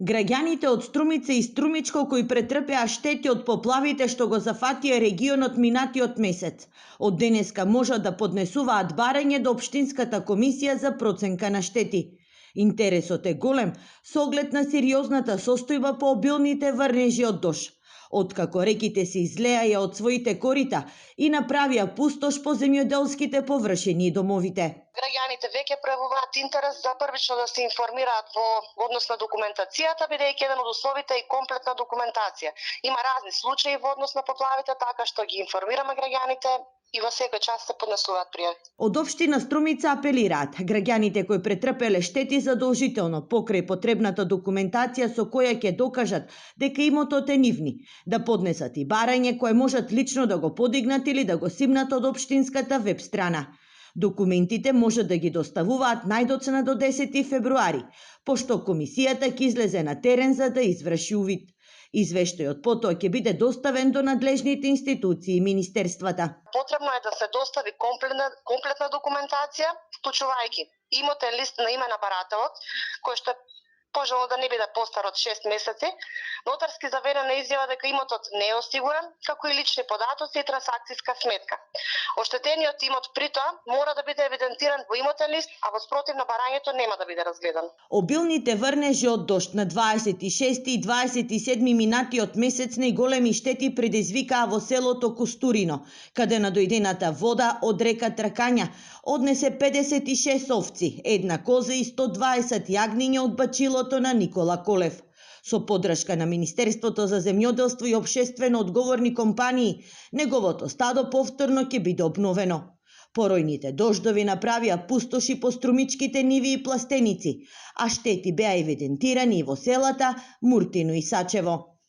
Граѓаните од Струмица и Струмичко кои претрпеа штети од поплавите што го зафатија регионот минатиот месец, од денеска можат да поднесуваат барање до Општинската комисија за проценка на штети. Интересот е голем со оглед на сериозната состојба по обилните врнежи од дож, откако реките се излеаја од своите корита и направија пустош по земјоделските површини и домовите. Граѓаните веќе пројавуваат интерес за првично да се информираат во однос на документацијата, бидејќи еден од условите е комплетна документација. Има разни случаи во однос на поплавите, така што ги информираме граѓаните и во секој час се поднесуваат пријави. Од Општина Струмица апелираат граѓаните кои претрпеле штети задолжително покрај потребната документација со која ќе докажат дека имотот е нивни, да поднесат и барање кое можат лично да го подигнат или да го симнат од општинската веб страна. Документите можат да ги доставуваат најдоцна до 10 февруари, пошто комисијата ќе излезе на терен за да изврши увид. Извештајот потоа ќе биде доставен до надлежните институции и министерствата. Потребно е да се достави комплетна документација, вклучувајќи имотен лист на име на барателот, кој што е пожелно да не биде постар од 6 месеци, нотарски заверена изјава дека имотот не е осигурен, како и лични податоци и трансакцијска сметка. Оштетениот имот при тоа мора да биде евидентиран во имотен лист, а во спротивно барањето нема да биде разгледан. Обилните врнежи од дожд на 26 и 27 минатиот месец најголеми штети предизвикаа во селото Костурино, каде надојдената вода од река Тракања однесе 56 овци, една коза и 120 јагниња од бачилото на Никола Колев. Со поддршка на Министерството за земјоделство и општествено одговорни компании, неговото стадо повторно ќе биде обновено. Поројните дождови направија пустоши по струмичките ниви и пластеници, а штети беа евидентирани и во селата Муртино и Сачево.